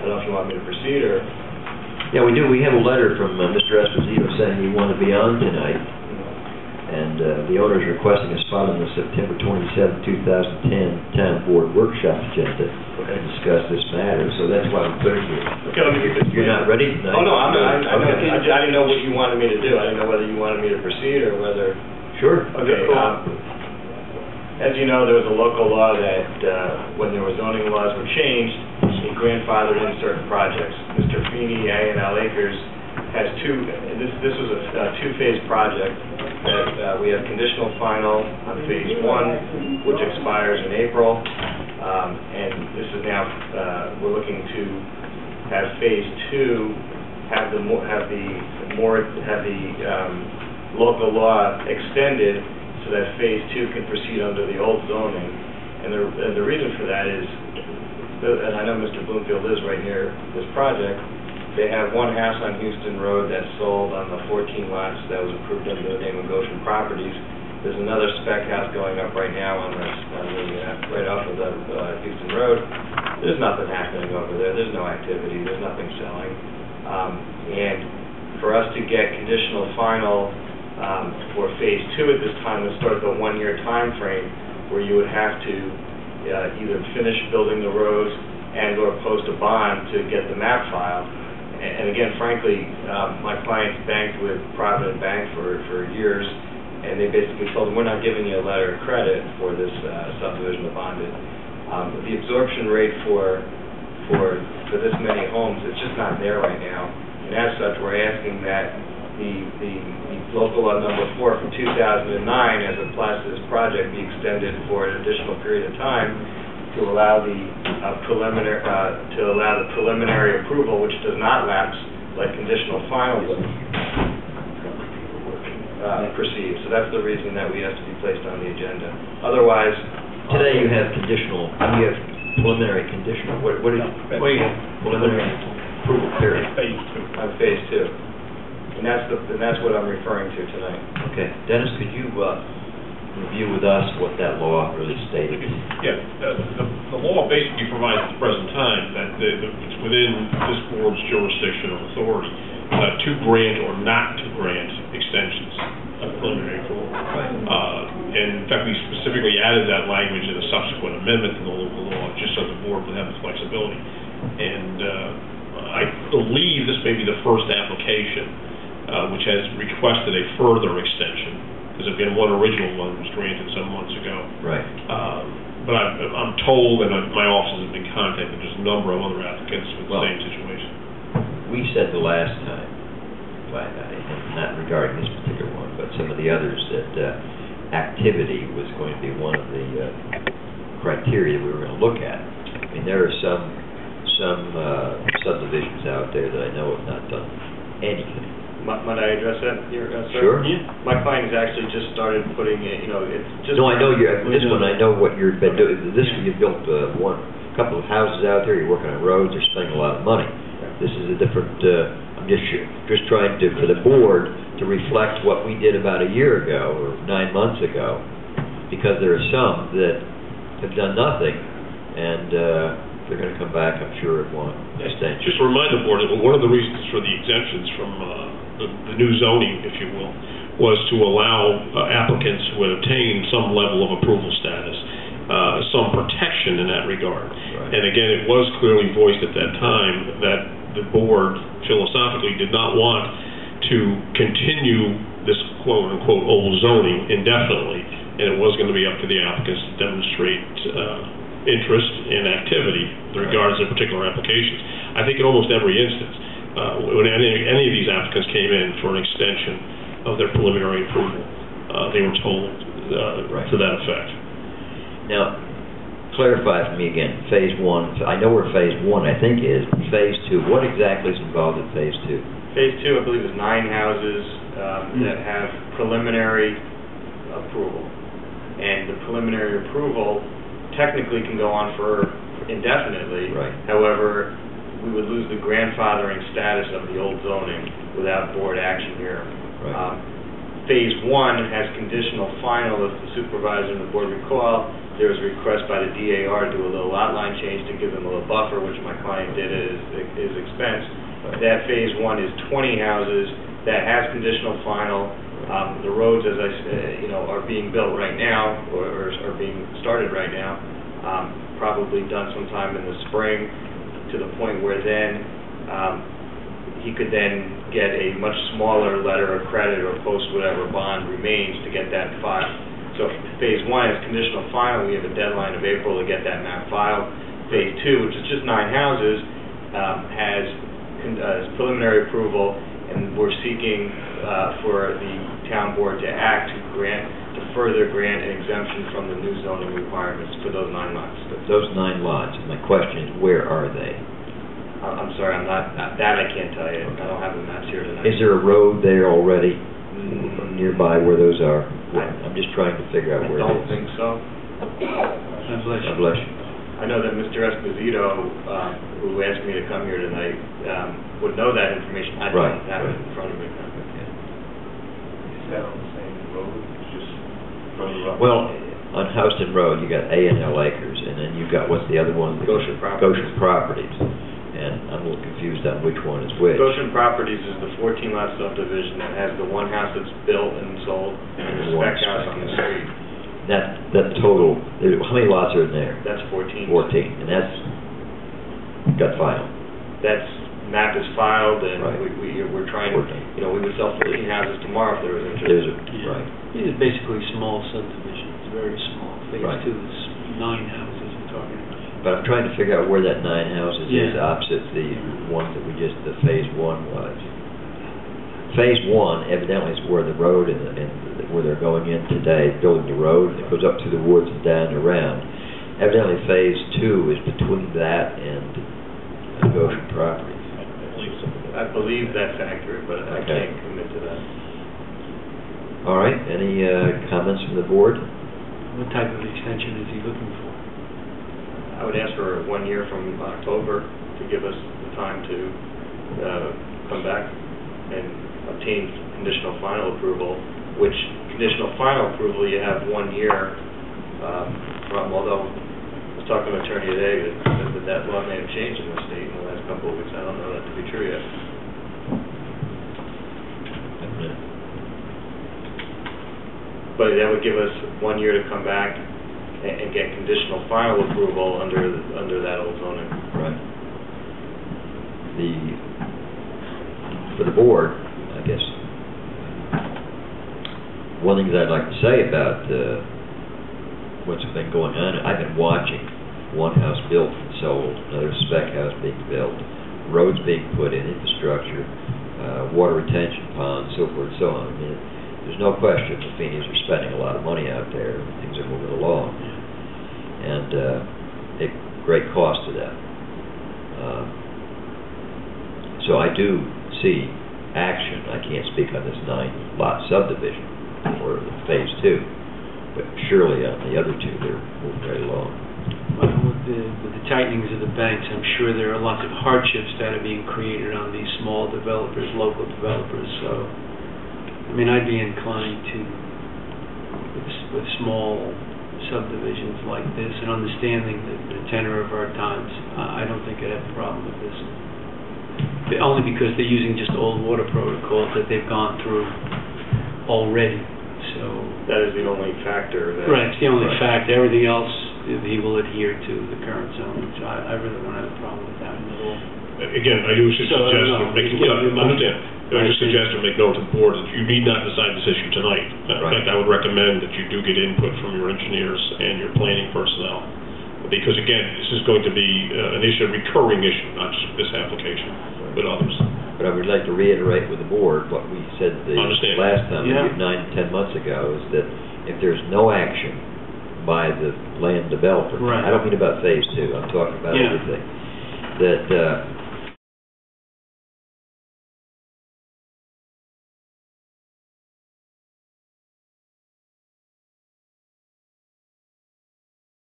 don't know if you want me to proceed or... Yeah, we do. We have a letter from Mr. Esposito saying he wanted to be on tonight, and the owner is requesting a spot on the September 27, 2010 Town Board Workshop agenda to discuss this matter, so that's why we put it here. Okay, let me get this. You're not ready tonight? Oh, no, I didn't know what you wanted me to do. I didn't know whether you wanted me to proceed or whether... Sure. Okay, as you know, there was a local law that when there were zoning laws were changed, it grandfathered in certain projects. Mr. Feeney, A&L Acres, has this was a two-phase project that we have conditional final on phase 1, which expires in April, and this is now, we're looking to have phase 2 have the local law extended so that phase 2 can proceed under the old zoning. And the reason for that is, and I know Mr. Bloomfield lives right near this project, they have one house on Houston Road that's sold on the 14 lots that was approved under the name of Goshen Properties. There's another spec house going up right now right off of the Houston Road. There's nothing happening over there. There's no activity. There's nothing selling. And for us to get conditional final for phase 2 at this time, we'll start the 1-year time frame where you would have to either finish building the roads and or post a bond to get the map file. And again, frankly, my clients banked with Provident Bank for years, and they basically told them, we're not giving you a letter of credit for this subdivision of bonded. The absorption rate for this many homes is just not there right now, and as such, we're asking that the local law number 4 from 2009, as it applies to this project, be extended for an additional period of time to allow the preliminary approval, which does not lapse like conditional final proceed. So that's the reason that we have to be placed on the agenda. Otherwise, today you have conditional. You have preliminary conditional. What do you have? Preliminary approval period. Phase 2. On phase 2. And that's what I'm referring to tonight. Okay, Dennis, could you review with us what that law really stated? Yeah, the law basically provides at the present time that it's within this board's jurisdiction or authority to grant or not to grant extensions of preliminary approval. Right. And in fact, we specifically added that language in a subsequent amendment to the local law, just so the board would have the flexibility. And I believe this may be the first application which has requested a further extension, because again, one original one was granted some months ago. Right. But I'm told, and my office has been contacted, there's a number of other applicants with the same situation. We said the last time, not regarding this particular one, but some of the others, that activity was going to be one of the criteria we were going to look at. I mean, there are some subdivisions out there that I know have not done anything. Might I address that here, sir? Sure. Yeah. My client has actually just started putting it, it's just... No, I know this one, I know what you've been doing. This one, you've built a couple of houses out there, you're working on roads, you're spending a lot of money. This is a different, I'm just trying to, for the board, to reflect what we did about a year ago, or 9 months ago, because there are some that have done nothing, and they're going to come back, I'm sure, at one extension. Just to remind the board that one of the reasons for the exemptions from the new zoning, if you will, was to allow applicants who had obtained some level of approval status some protection in that regard. Right. And again, it was clearly voiced at that time that the board philosophically did not want to continue this quote-unquote old zoning indefinitely, and it was going to be up to the applicants to demonstrate interest and activity with regards to particular applications. I think in almost every instance, when any of these applicants came in for an extension of their preliminary approval, they were told to that effect. Now, clarify for me again, phase 1, I know where phase 1 I think is, phase 2, what exactly is involved in phase 2? Phase 2, I believe, is 9 houses that have preliminary approval. And the preliminary approval technically can go on for indefinitely. Right. However, we would lose the grandfathering status of the old zoning without board action here. Right. Phase 1 has conditional final, if the supervisor and the board recall, there was a request by the DAR to do a little lot line change to give them a little buffer, which my client did at his expense. That phase 1 is 20 houses that has conditional final. The roads, as I said, are being built right now, or are being started right now, probably done sometime in the spring, to the point where then he could then get a much smaller letter of credit or post whatever bond remains to get that filed. So phase 1 is conditional final. We have a deadline of April to get that map filed. Phase 2, which is just 9 houses, has preliminary approval, and we're seeking for the town board to act to further grant an exemption from the new zoning requirements for those 9 lots. Those 9 lots, my question is, where are they? I'm sorry, that I can't tell you. I don't have the maps here tonight. Is there a road there already nearby where those are? I'm just trying to figure out where it is. I don't think so. God bless you. I know that Mr. Esposito, who asked me to come here tonight, would know that information. I don't have it in front of me now. Okay. Is that on the same road? It's just further up? Well, on Houston Road, you got A&L Acres, and then you've got, what's the other one? Goshen Properties. Goshen Properties. And I'm a little confused on which one is which. Goshen Properties is the 14-lot subdivision that has the one house that's built and sold, and the spec house on the street. That total, how many lots are in there? That's 14. 14, and that's got filed. That's map is filed, and Right. we're trying to, we would sell 14 houses tomorrow if there was interest. Right. It is basically a small subdivision. It's very small. Phase Right. 2 is 9 houses we're talking about. But I'm trying to figure out where that 9 houses is Yeah. opposite the ones that the phase 1 was. Phase 1 evidently is where the road and where they're going in today, building the road, and it goes up through the woods and down and around. Evidently phase 2 is between that and Goshen Properties. I believe that's accurate, but I Okay. can't commit to that. All right, any comments from the board? What type of extension is he looking for? I would ask for 1 year from October to give us the time to come back and obtain conditional final approval, which conditional final approval you have 1 year from, although I was talking to an attorney today that law may have changed in the state in the last couple of weeks. I don't know that to be true yet. But that would give us 1 year to come back and get conditional final approval under that old zoning. Right. For the board, I guess, one thing that I'd like to say about what's been going on, I've been watching one house built and sold, another spec house being built, roads being put in, infrastructure, water retention ponds, so forth and so on. I mean, there's no question the Feeneys are spending a lot of money out there, and things are moving along. And at great cost to them. So I do see action. I can't speak on this 9-lot subdivision for phase 2, but surely on the other 2 they're moving right along. Well, with the tightenings of the banks, I'm sure there are lots of hardships that are being created on these small developers, local developers. So, I mean, I'd be inclined to, with small subdivisions like this, and understanding the tenor of our times, I don't think I'd have a problem with this. Only because they're using just old water protocols that they've gone through already. So that is the only factor. Right, it's the only factor. Everything else, he will adhere to the current zoning. So I really don't have a problem with that at all. Again, I do suggest to make note to the board that you need not decide this issue tonight. In fact, I would recommend that you do get input from your engineers and your planning personnel. Because again, this is going to be an issue, a recurring issue, not just this application, but others. But I would like to reiterate with the board what we said the last time, 9 to 10 months ago, is that if there's no action by the land developer, I don't mean about phase 2, I'm talking about everything, that